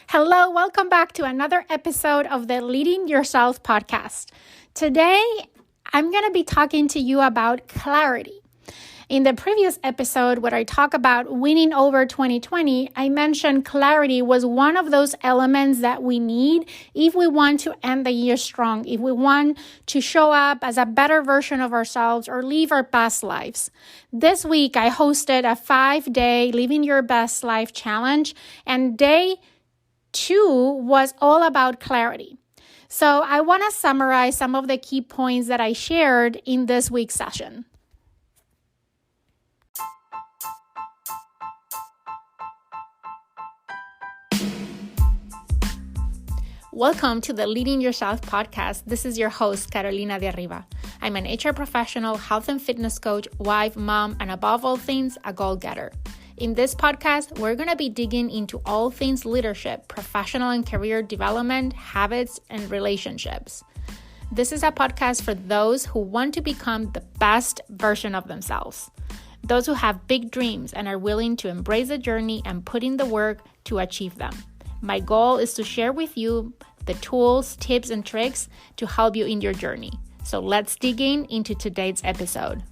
Hello, welcome back to another episode of the Leading Yourself podcast. Today, I'm going to be talking to you about clarity. In the previous episode, where I talk about winning over 2020, I mentioned clarity was one of those elements that we need if we want to end the year strong, if we want to show up as a better version of ourselves or live our best lives. This week, I hosted a 5-day Living Your Best Life challenge, and day 2 was all about clarity. So I want to summarize some of the key points that I shared in this week's session. Welcome to the Leading Yourself podcast. This is your host, Carolina de Arriba. I'm an HR professional, health and fitness coach, wife, mom, and above all things, a goal-getter. In this podcast, we're going to be digging into all things leadership, professional and career development, habits, and relationships. This is a podcast for those who want to become the best version of themselves. Those who have big dreams and are willing to embrace the journey and put in the work to achieve them. My goal is to share with you the tools, tips, and tricks to help you in your journey. So let's dig into today's episode.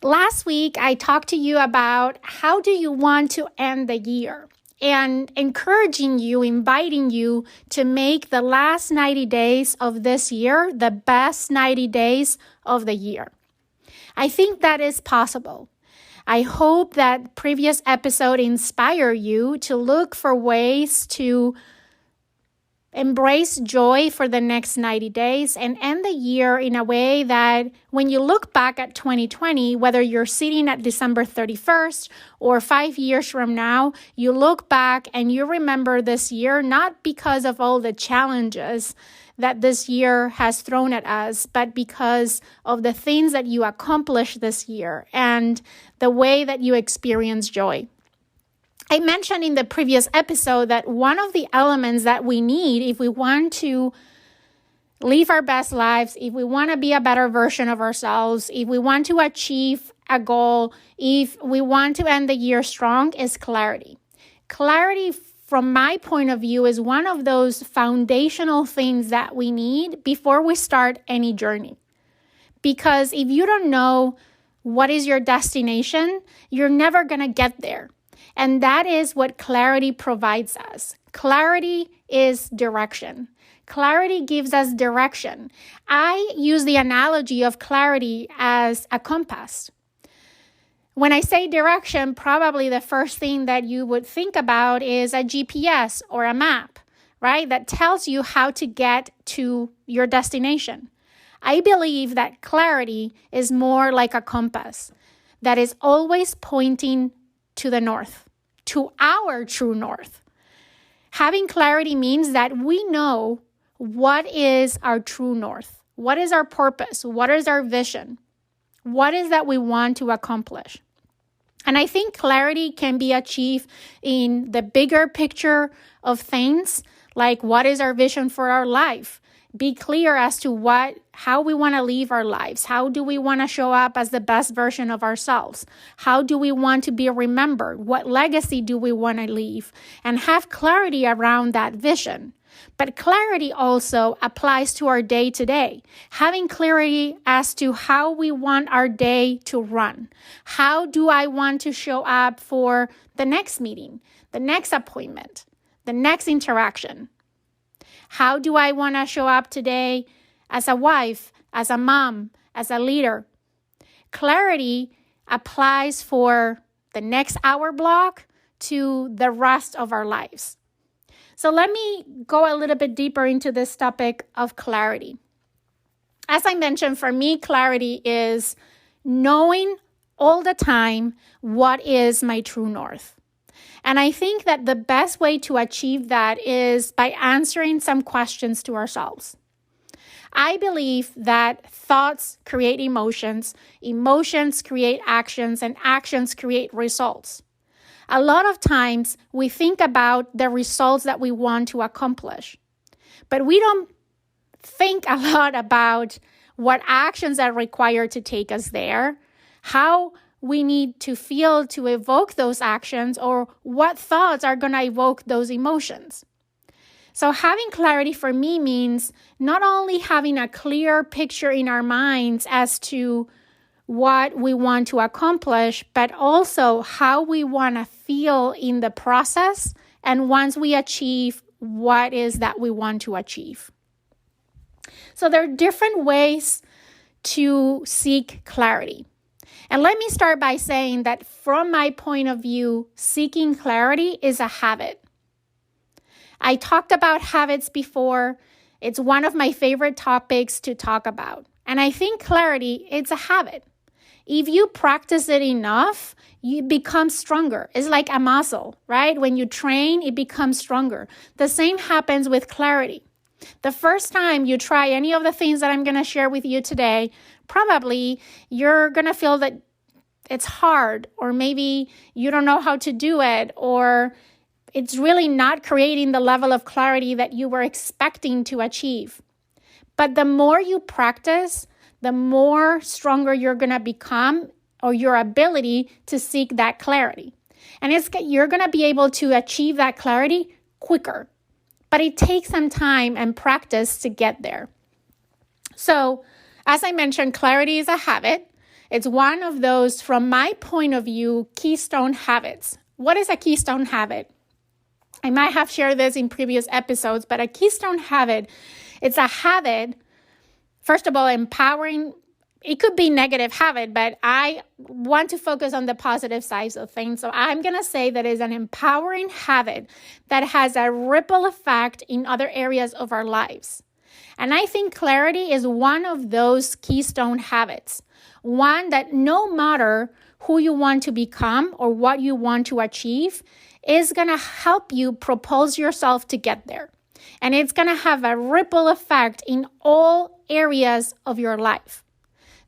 Last week, I talked to you about how do you want to end the year and encouraging you, inviting you to make the last 90 days of this year the best 90 days of the year. I think that is possible. I hope that previous episode inspire you to look for ways to embrace joy for the next 90 days and end the year in a way that when you look back at 2020, whether you're sitting at December 31st or 5 years from now, you look back and you remember this year, not because of all the challenges that this year has thrown at us, but because of the things that you accomplished this year and the way that you experience joy. I mentioned in the previous episode that one of the elements that we need if we want to live our best lives, if we want to be a better version of ourselves, if we want to achieve a goal, if we want to end the year strong, is clarity. Clarity, from my point of view, is one of those foundational things that we need before we start any journey. Because if you don't know what is your destination, you're never going to get there. And that is what clarity provides us. Clarity is direction. Clarity gives us direction. I use the analogy of clarity as a compass. When I say direction, probably the first thing that you would think about is a GPS or a map, right? That tells you how to get to your destination. I believe that clarity is more like a compass that is always pointing to the north, to our true north. Having clarity means that we know what is our true north, what is our purpose, what is our vision, what is that we want to accomplish. And I think clarity can be achieved in the bigger picture of things, like what is our vision for our life? Be clear as to how we want to live our lives. How do we want to show up as the best version of ourselves? How do we want to be remembered? What legacy do we want to leave? And have clarity around that vision. But clarity also applies to our day-to-day. Having clarity as to how we want our day to run. How do I want to show up for the next meeting, the next appointment, the next interaction? How do I want to show up today as a wife, as a mom, as a leader? Clarity applies for the next hour block to the rest of our lives. So let me go a little bit deeper into this topic of clarity. As I mentioned, for me, clarity is knowing all the time what is my true north. And I think that the best way to achieve that is by answering some questions to ourselves. I believe that thoughts create emotions, emotions create actions, and actions create results. A lot of times we think about the results that we want to accomplish, but we don't think a lot about what actions are required to take us there, how we need to feel to evoke those actions, or what thoughts are going to evoke those emotions. So having clarity for me means not only having a clear picture in our minds as to what we want to accomplish, but also how we want to feel in the process and once we achieve what is that we want to achieve. So there are different ways to seek clarity. And let me start by saying that from my point of view, seeking clarity is a habit. I talked about habits before. It's one of my favorite topics to talk about. And I think clarity, it's a habit. If you practice it enough, you become stronger. It's like a muscle, right? When you train, it becomes stronger. The same happens with clarity. The first time you try any of the things that I'm going to share with you today, probably you're going to feel that it's hard, or maybe you don't know how to do it, or it's really not creating the level of clarity that you were expecting to achieve. But the more you practice, the more stronger you're going to become, or your ability to seek that clarity. And you're going to be able to achieve that clarity quicker. But it takes some time and practice to get there. So, as I mentioned, clarity is a habit. It's one of those, from my point of view, keystone habits. What is a keystone habit? I might have shared this in previous episodes, but a keystone habit, it's a habit, first of all, empowering. It could be negative habit, but I want to focus on the positive sides of things. So I'm going to say that it's an empowering habit that has a ripple effect in other areas of our lives. And I think clarity is one of those keystone habits. One that no matter who you want to become or what you want to achieve, is going to help you propose yourself to get there. And it's going to have a ripple effect in all areas of your life.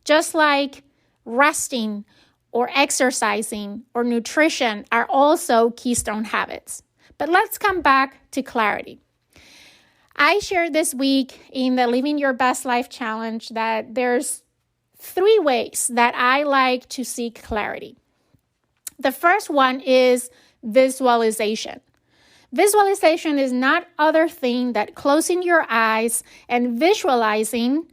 Just like resting or exercising or nutrition are also keystone habits. But let's come back to clarity. I shared this week in the Living Your Best Life Challenge that there's 3 ways that I like to seek clarity. The first one is visualization. Visualization is not other thing than closing your eyes and visualizing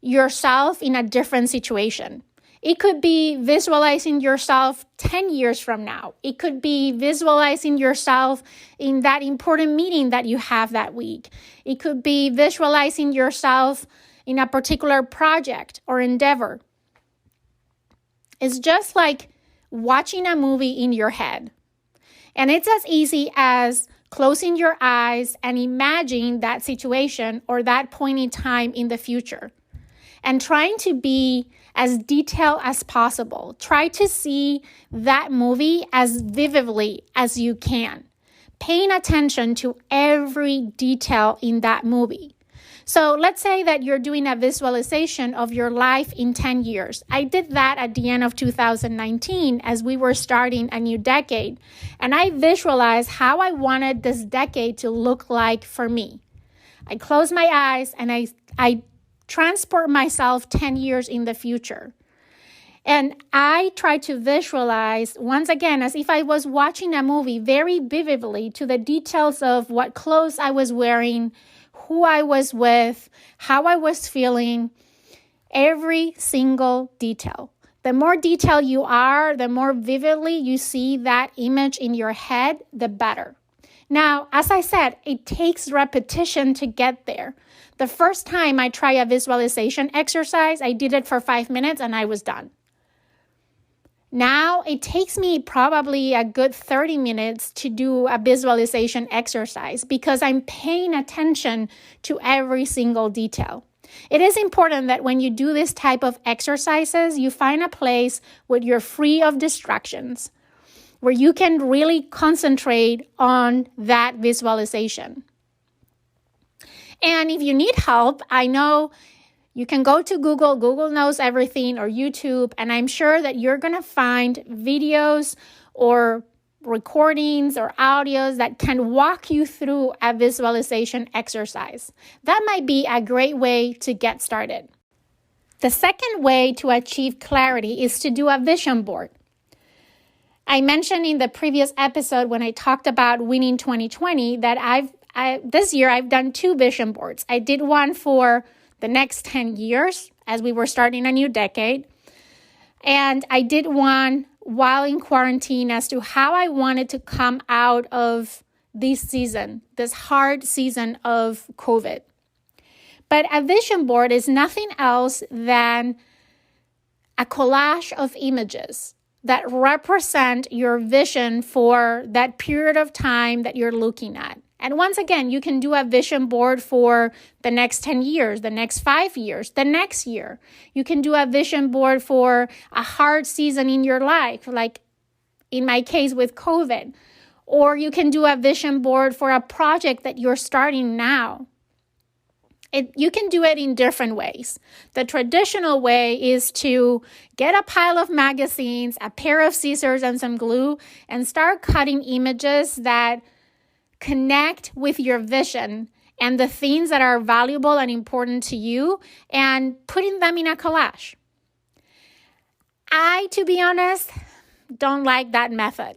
yourself in a different situation. It could be visualizing yourself 10 years from now. It could be visualizing yourself in that important meeting that you have that week. It could be visualizing yourself in a particular project or endeavor. It's just like watching a movie in your head. And it's as easy as closing your eyes and imagining that situation or that point in time in the future. And trying to be as detailed as possible. Try to see that movie as vividly as you can. Paying attention to every detail in that movie. So let's say that you're doing a visualization of your life in 10 years. I did that at the end of 2019 as we were starting a new decade. And I visualized how I wanted this decade to look like for me. I closed my eyes and I transport myself 10 years in the future. And I try to visualize, once again, as if I was watching a movie very vividly, to the details of what clothes I was wearing, who I was with, how I was feeling, every single detail. The more detailed you are, the more vividly you see that image in your head, the better. Now, as I said, it takes repetition to get there. The first time I tried a visualization exercise, I did it for 5 minutes and I was done. Now it takes me probably a good 30 minutes to do a visualization exercise because I'm paying attention to every single detail. It is important that when you do this type of exercises, you find a place where you're free of distractions, where you can really concentrate on that visualization. And if you need help, I know you can go to Google. Google knows everything, or YouTube, and I'm sure that you're going to find videos or recordings or audios that can walk you through a visualization exercise. That might be a great way to get started. The second way to achieve clarity is to do a vision board. I mentioned in the previous episode when I talked about winning 2020 that this year I've done 2 vision boards. I did one for the next 10 years as we were starting a new decade. And I did one while in quarantine as to how I wanted to come out of this season, this hard season of COVID. But a vision board is nothing else than a collage of images that represent your vision for that period of time that you're looking at. And once again, you can do a vision board for the next 10 years, the next 5 years, the next year. You can do a vision board for a hard season in your life, like in my case with COVID. Or you can do a vision board for a project that you're starting now. You can do it in different ways. The traditional way is to get a pile of magazines, a pair of scissors, and some glue, and start cutting images that connect with your vision and the things that are valuable and important to you, and putting them in a collage. To be honest, don't like that method.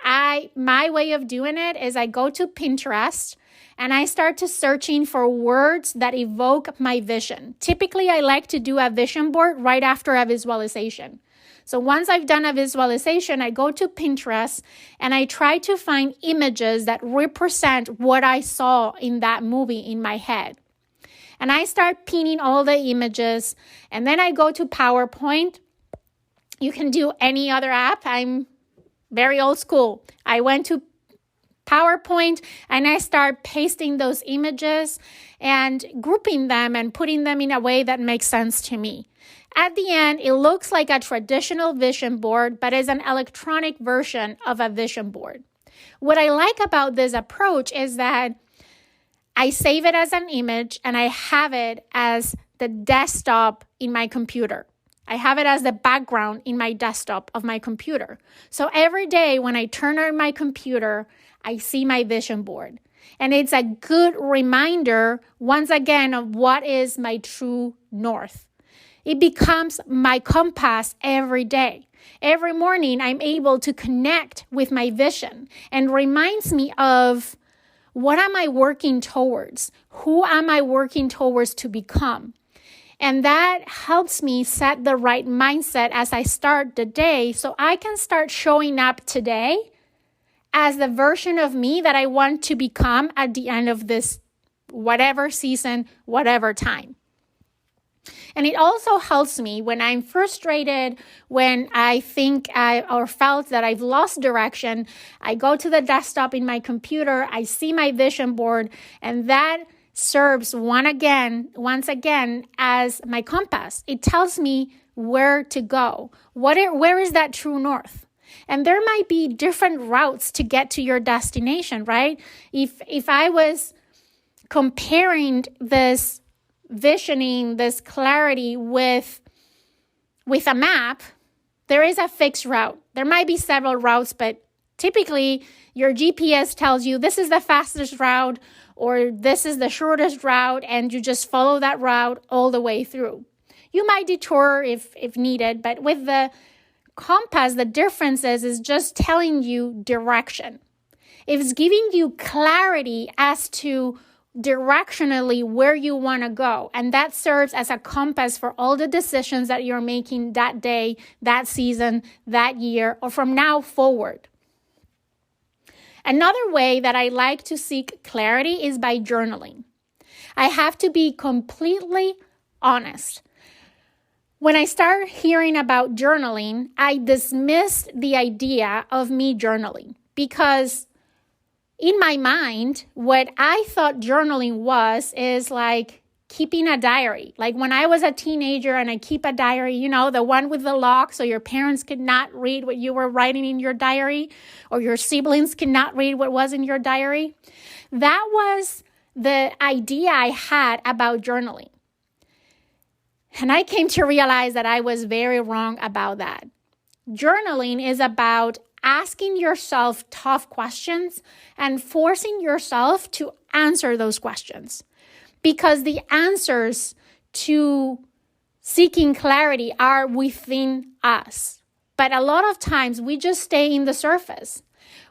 My way of doing it is I go to Pinterest and I start to searching for words that evoke my vision. Typically, I like to do a vision board right after a visualization. So once I've done a visualization, I go to Pinterest and I try to find images that represent what I saw in that movie in my head. And I start pinning all the images, and then I go to PowerPoint. You can do any other app. I'm very old school. I went to PowerPoint and I start pasting those images and grouping them and putting them in a way that makes sense to me. At the end, it looks like a traditional vision board, but is an electronic version of a vision board. What I like about this approach is that I save it as an image and I have it as the desktop in my computer. I have it as the background in my desktop of my computer. So every day when I turn on my computer, I see my vision board. And it's a good reminder, once again, of what is my true north. It becomes my compass every day. Every morning, I'm able to connect with my vision and reminds me of what am I working towards? Who am I working towards to become? And that helps me set the right mindset as I start the day so I can start showing up today as the version of me that I want to become at the end of this whatever season, whatever time. And it also helps me when I'm frustrated, when I think or felt that I've lost direction. I go to the desktop in my computer, I see my vision board, and that serves once again as my compass. It tells me where to go. Where is that true north? And there might be different routes to get to your destination, right? If I was comparing this visioning, this clarity with a map, there is a fixed route. There might be several routes, but typically your GPS tells you this is the fastest route or this is the shortest route, and you just follow that route all the way through. You might detour if needed, but with the compass, the difference is just telling you direction. It's giving you clarity as to directionally where you want to go. And that serves as a compass for all the decisions that you're making that day, that season, that year, or from now forward. Another way that I like to seek clarity is by journaling. I have to be completely honest. When I started hearing about journaling, I dismissed the idea of me journaling because in my mind, what I thought journaling is like keeping a diary. Like when I was a teenager and I keep a diary, the one with the lock so your parents could not read what you were writing in your diary, or your siblings could not read what was in your diary. That was the idea I had about journaling. And I came to realize that I was very wrong about that. Journaling is about asking yourself tough questions and forcing yourself to answer those questions. Because the answers to seeking clarity are within us. But a lot of times we just stay in the surface.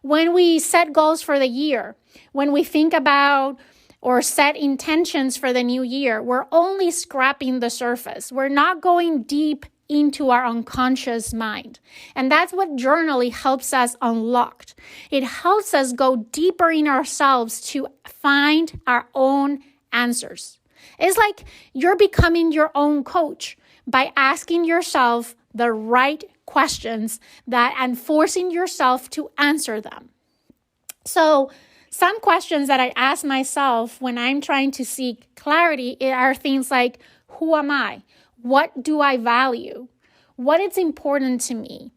When we set goals for the year, when we think about or set intentions for the new year, we're only scratching the surface. We're not going deep into our unconscious mind. And that's what journaling helps us unlock. It helps us go deeper in ourselves to find our own answers. It's like you're becoming your own coach by asking yourself the right questions and forcing yourself to answer them. So some questions that I ask myself when I'm trying to seek clarity are things like, who am I? What do I value? What is important to me?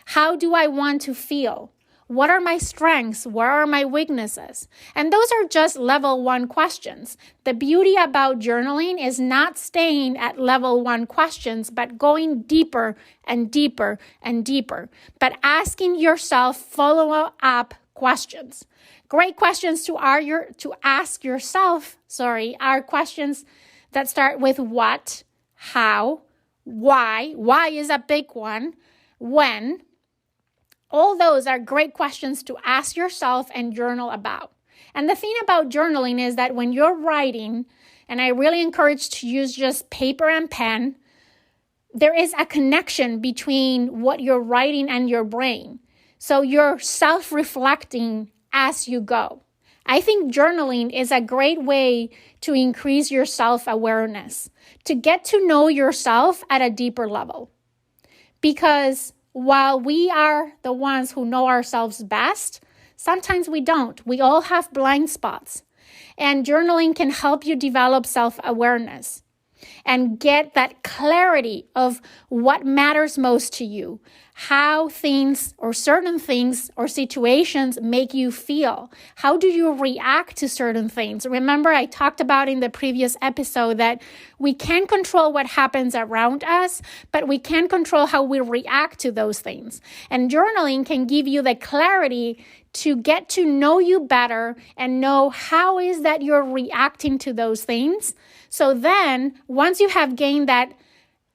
How do I want to feel? What are my strengths? What are my weaknesses? And those are just level 1 questions. The beauty about journaling is not staying at level 1 questions, but going deeper and deeper and deeper, but asking yourself follow-up questions. Great questions to ask yourself, are questions that start with what, how, why. Why is a big one. When. All those are great questions to ask yourself and journal about. And the thing about journaling is that when you're writing, and I really encourage to use just paper and pen, there is a connection between what you're writing and your brain. So you're self-reflecting as you go. I think journaling is a great way to increase your self-awareness, to get to know yourself at a deeper level. Because while we are the ones who know ourselves best, sometimes we don't. We all have blind spots. And journaling can help you develop self-awareness and get that clarity of what matters most to you, how things or certain things or situations make you feel. How do you react to certain things? Remember, I talked about in the previous episode that we can't control what happens around us, but we can control how we react to those things. And journaling can give you the clarity to get to know you better and know how is that you're reacting to those things. So then, once you have gained that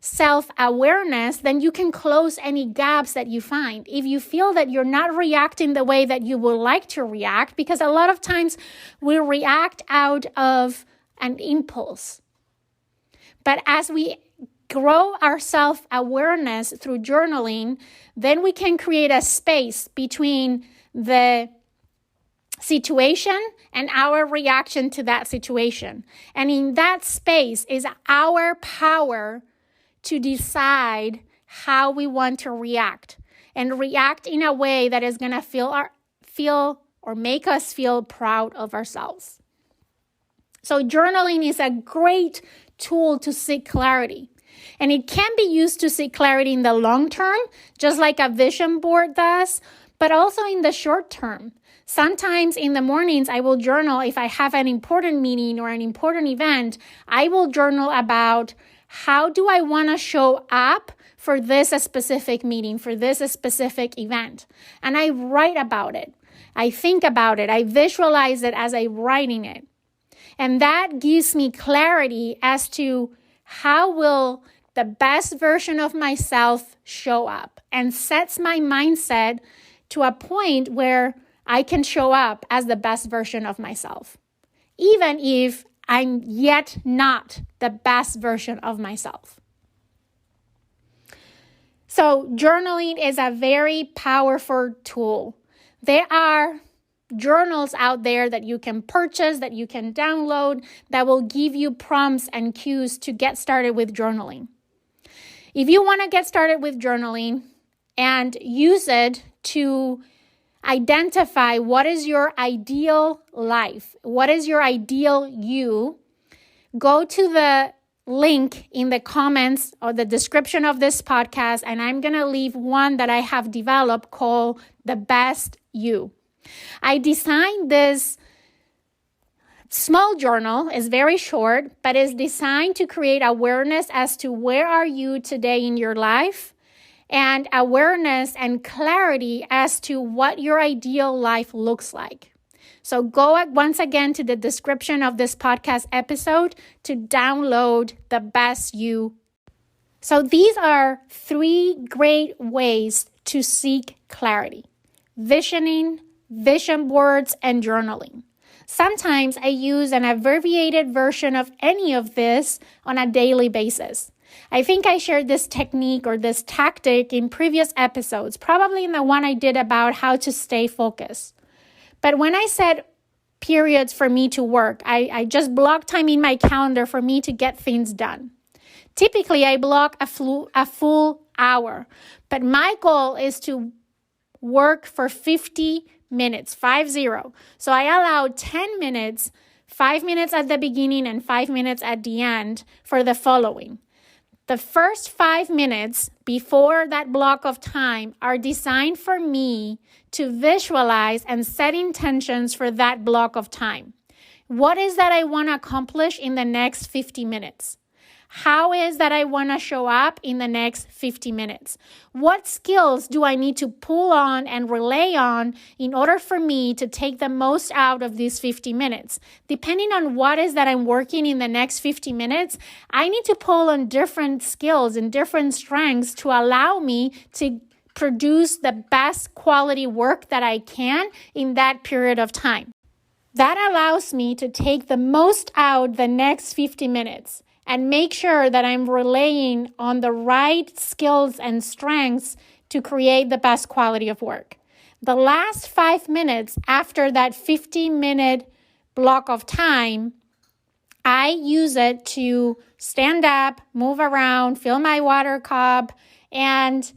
self-awareness, then you can close any gaps that you find. If you feel that you're not reacting the way that you would like to react, because a lot of times we react out of an impulse. But as we grow our self-awareness through journaling, then we can create a space between the situation and our reaction to that situation. And in that space is our power to decide how we want to react and react in a way that is going to feel or make us feel proud of ourselves. So journaling is a great tool to seek clarity. And it can be used to seek clarity in the long term, just like a vision board does, but also in the short term. Sometimes in the mornings, I will journal if I have an important meeting or an important event. I will journal about how do I want to show up for this specific meeting, for this specific event. And I write about it. I think about it. I visualize it as I'm writing it. And that gives me clarity as to how will the best version of myself show up, and sets my mindset to a point where I can show up as the best version of myself, even if I'm yet not the best version of myself. So journaling is a very powerful tool. There are journals out there that you can purchase, that you can download, that will give you prompts and cues to get started with journaling. If you want to get started with journaling and use it to identify what is your ideal life, what is your ideal you, go to the link in the comments or the description of this podcast, and I'm going to leave one that I have developed called The Best You. I designed this small journal. It's very short, but it's designed to create awareness as to where are you today in your life, and awareness and clarity as to what your ideal life looks like. So go once again to the description of this podcast episode to download The Best You So these are 3 great ways to seek clarity: visioning, vision boards, and journaling. Sometimes I use an abbreviated version of any of this on a daily basis. I think I shared this technique or this tactic in previous episodes, probably in the one I did about how to stay focused. But when I said periods for me to work, I just block time in my calendar for me to get things done. Typically, I block a full hour, but my goal is to work for 50 minutes, 50. So I allow 10 minutes, 5 minutes at the beginning and 5 minutes at the end for the following. The first 5 minutes before that block of time are designed for me to visualize and set intentions for that block of time. What is that I want to accomplish in the next 50 minutes? How is that I want to show up in the next 50 minutes? What skills do I need to pull on and rely on in order for me to take the most out of these 50 minutes? Depending on what is that I'm working in the next 50 minutes, I need to pull on different skills and different strengths to allow me to produce the best quality work that I can in that period of time. That allows me to take the most out the next 50 minutes. And make sure that I'm relying on the right skills and strengths to create the best quality of work. The last 5 minutes after that 50-minute block of time, I use it to stand up, move around, fill my water cup, and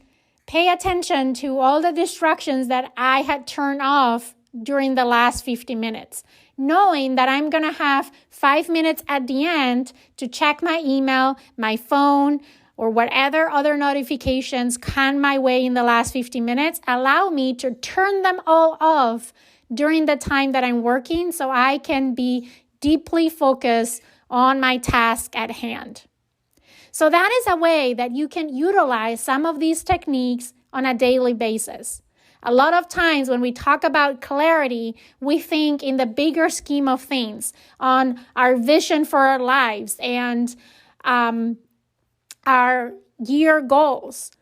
pay attention to all the distractions that I had turned off during the last 50 minutes. Knowing that I'm going to have 5 minutes at the end to check my email, my phone, or whatever other notifications come my way in the last 50 minutes, allow me to turn them all off during the time that I'm working so I can be deeply focused on my task at hand. So that is a way that you can utilize some of these techniques on a daily basis. A lot of times when we talk about clarity, we think in the bigger scheme of things, on our vision for our lives and our year goals.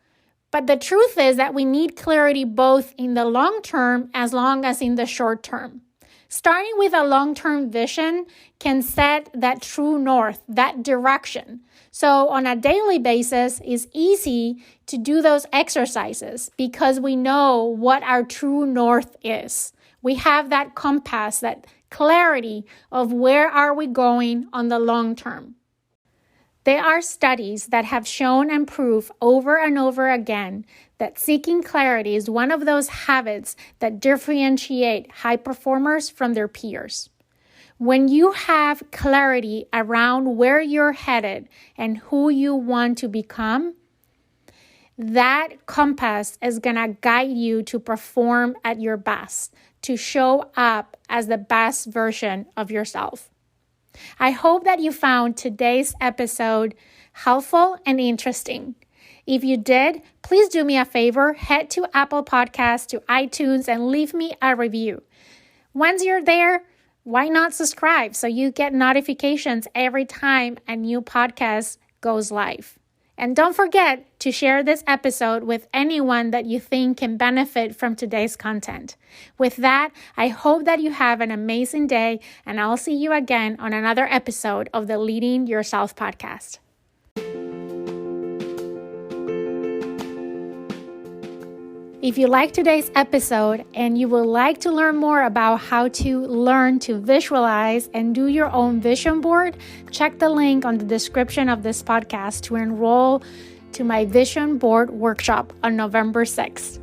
But the truth is that we need clarity both in the long term as long as in the short term. Starting with a long-term vision can set that true north, that direction. So on a daily basis, it's easy to do those exercises because we know what our true north is. We have that compass, that clarity of where are we going on the long term. There are studies that have shown and proved over and over again that seeking clarity is one of those habits that differentiate high performers from their peers. When you have clarity around where you're headed and who you want to become, that compass is going to guide you to perform at your best, to show up as the best version of yourself. I hope that you found today's episode helpful and interesting. If you did, please do me a favor, head to Apple Podcasts, to iTunes, and leave me a review. Once you're there, why not subscribe so you get notifications every time a new podcast goes live? And don't forget to share this episode with anyone that you think can benefit from today's content. With that, I hope that you have an amazing day, and I'll see you again on another episode of the Leading Yourself podcast. If you like today's episode and you would like to learn more about how to learn to visualize and do your own vision board, check the link on the description of this podcast to enroll to my vision board workshop on November 6th.